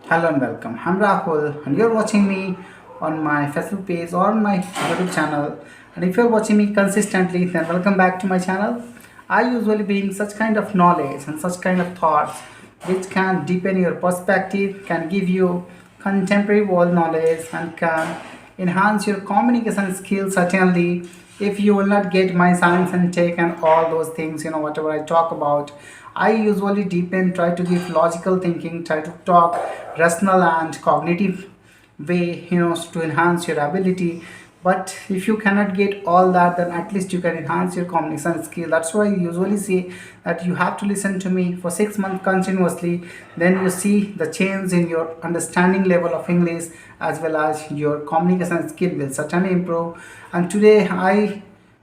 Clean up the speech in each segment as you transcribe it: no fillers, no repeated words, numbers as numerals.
Hello and welcome. I'm Rahul, and you're watching me on my Facebook page or on my YouTube channel. And if you're watching me consistently, then welcome back to my channel. I usually bring such kind of knowledge and such kind of thoughts which can deepen your perspective, can give you contemporary world knowledge, and can enhance your communication skills. Certainly, if you will not get my science and tech and all those things, whatever I talk about, I usually deepen, try to give logical thinking, try to talk rational and cognitive way, to enhance your ability. But if you cannot get all that, then at least you can enhance your communication skill. That's why I usually say that you have to listen to me for 6 months continuously. Then you see the change in your understanding level of English, as well as your communication skill will certainly improve. And today I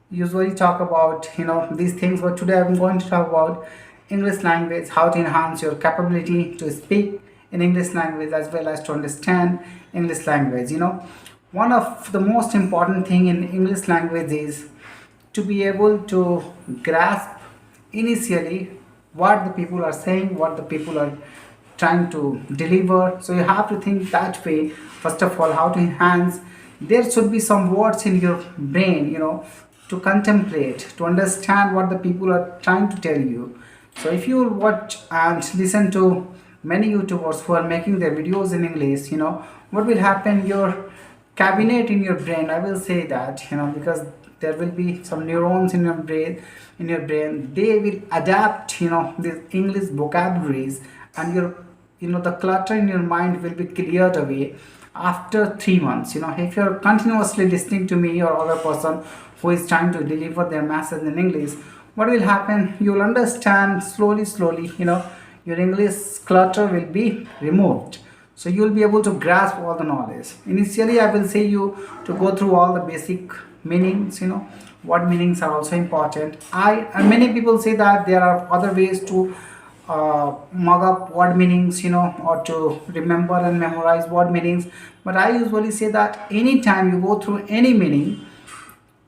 usually talk about these things, but today I'm going to talk about English language, how to enhance your capability to speak in English language as well as to understand English language. One of the most important thing in English language is to be able to grasp initially what the people are saying, what the people are trying to deliver. So you have to think that way. First of all, how to enhance. There should be some words in your brain, to contemplate, to understand what the people are trying to tell you. So if you watch and listen to many YouTubers who are making their videos in English, what will happen? Your cabinet in your brain, I will say that, because there will be some neurons in your brain, they will adapt, these English vocabularies, and the clutter in your mind will be cleared away after 3 months. If you're continuously listening to me or other person who is trying to deliver their message in English, what will happen? You will understand slowly, your English clutter will be removed. So you will be able to grasp all the knowledge. Initially, I will say you to go through all the basic meanings, what meanings are also important. And many people say that there are other ways to mug up word meanings, or to remember and memorize word meanings. But I usually say that anytime you go through any meaning,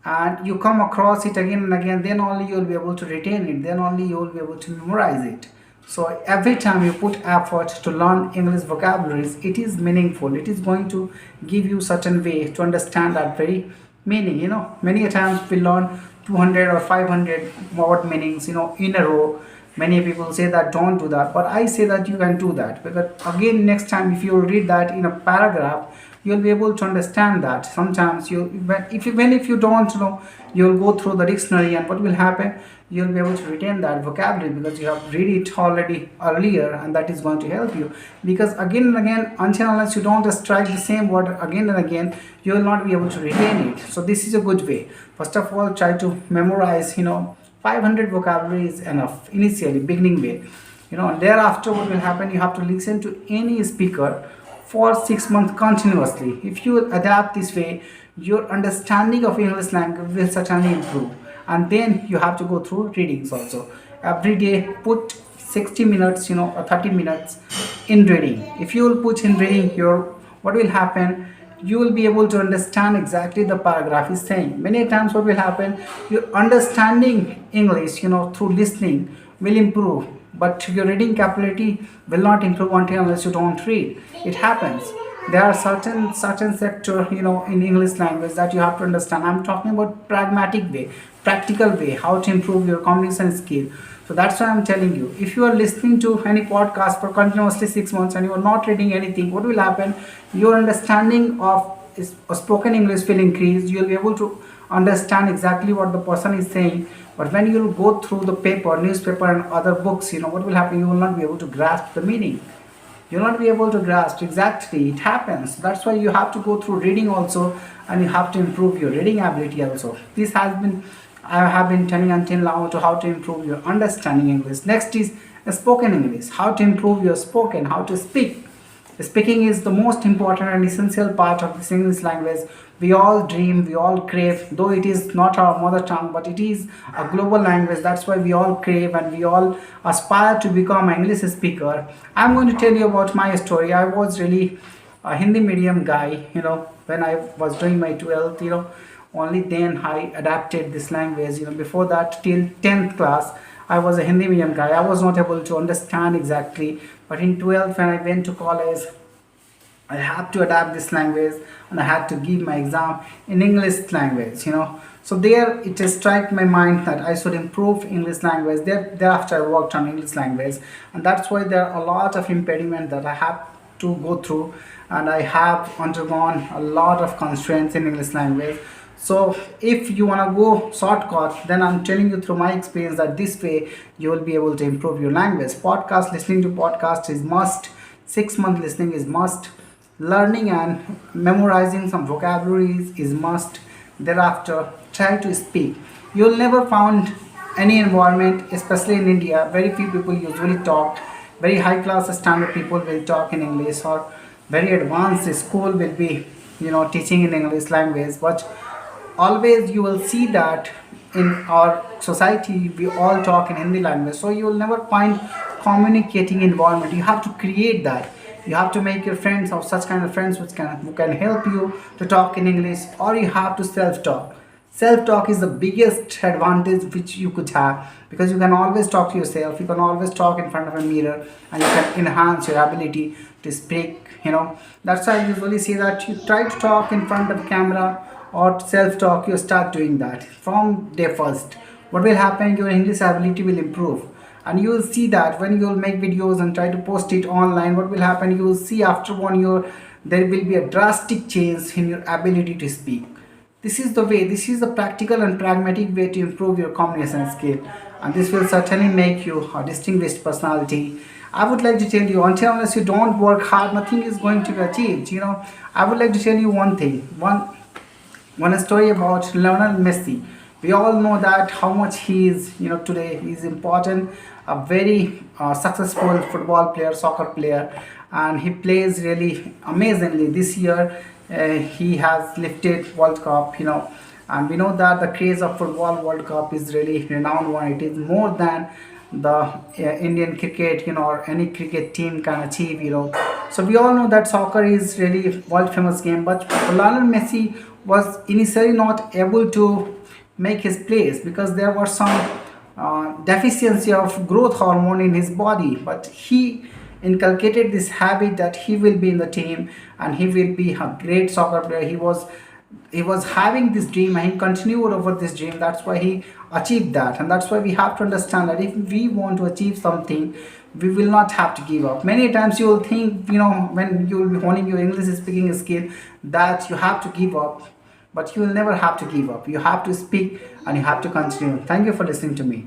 and you come across it again and again, then only you will be able to retain it, then only you will be able to memorize it. So every time you put effort to learn English vocabularies, it is meaningful, it is going to give you certain way to understand that very meaning. Many a times we learn 200 or 500 word meanings, in a row. Many people say that don't do that, but I say that you can do that, because again, next time if you read that in a paragraph, you'll be able to understand that. Sometimes if you don't know, you'll go through the dictionary, and what will happen? You'll be able to retain that vocabulary because you have read it already earlier, and that is going to help you. Because again and again, until unless you don't strike the same word again and again, you will not be able to retain it. So this is a good way. First of all, try to memorize, 500 vocabulary is enough initially, beginning way. And thereafter, what will happen? You have to listen to any speaker for 6 months continuously. If you adapt this way, your understanding of English language will certainly improve. And then you have to go through readings also. Every day, put 60 minutes, or 30 minutes in reading. If you will put in reading, what will happen? You will be able to understand exactly the paragraph is saying. Many times what will happen? Your understanding English, through listening will improve, but your reading capability will not improve until unless you don't read. It happens. There are certain sector, in English language that you have to understand. I'm talking about pragmatic way, practical way, how to improve your communication skill. So that's why I'm telling you, if you are listening to any podcast for continuously 6 months and you are not reading anything, what will happen? Your understanding of spoken English will increase. You'll be able to understand exactly what the person is saying. But when you will go through the paper, newspaper, and other books, what will happen? You will not be able to grasp the meaning. You'll not be able to grasp exactly. It happens. That's why you have to go through reading also, and you have to improve your reading ability also. This has been I have been telling until now to how to improve your understanding English. Next is spoken English. How to improve your spoken, how to speak. Speaking is the most important and essential part of this English language. We all dream, we all crave, though it is not our mother tongue, but it is a global language. That's why we all crave and we all aspire to become an English speaker. I'm going to tell you about my story. I was really a Hindi medium guy, when I was doing my 12th, only then I adapted this language. Before that, till 10th class, I was a Hindi medium guy. I was not able to understand exactly. But in 12th, when I went to college, I have to adapt this language, and I had to give my exam in English language. So there it just struck my mind that I should improve English language. Thereafter I worked on English language, and that's why there are a lot of impediment that I have to go through, and I have undergone a lot of constraints in English language. So if you want to go shortcut, then I'm telling you through my experience that this way you will be able to improve your language. Podcast, listening to podcast is must. 6 month listening is must. Learning and memorizing some vocabularies is must. Thereafter, try to speak. You'll never find any environment, especially in India. Very few people usually talk. Very high class standard people will talk in English, or very advanced school will be teaching in English language. But always you will see that in our society we all talk in Hindi language, so you will never find communicating environment. You have to create that. You have to make your friends or such kind of friends who can help you to talk in English, or you have to self talk. Self talk is the biggest advantage which you could have, because you can always talk to yourself. You can always talk in front of a mirror, and you can enhance your ability to speak. That's why I usually say that you try to talk in front of the camera or self talk. You start doing that from day first. What will happen, your English ability will improve, and you will see that when you will make videos and try to post it online, what will happen, you will see after 1 year there will be a drastic change in your ability to speak. This is the way, this is the practical and pragmatic way to improve your communication skill, and this will certainly make you a distinguished personality. I would like to tell you, until unless you don't work hard, nothing is going to be achieved. I would like to tell you one thing, one story about Lionel Messi. We all know that how much he is, today he is important, a very successful football player, soccer player, and he plays really amazingly. This year, he has lifted World Cup, and we know that the craze of football World Cup is really renowned one. It is more than the Indian cricket, or any cricket team can achieve. So we all know that soccer is really world famous game, but Lionel Messi was initially not able to make his place because there was some deficiency of growth hormone in his body, but he inculcated this habit that he will be in the team and he will be a great soccer player. He was having this dream and he continued over this dream. That's why he achieved that, and that's why we have to understand that if we want to achieve something, we will not have to give up. Many times you will think, when you will be honing your English speaking skill, that you have to give up, but you will never have to give up. You have to speak and you have to continue. Thank you for listening to me.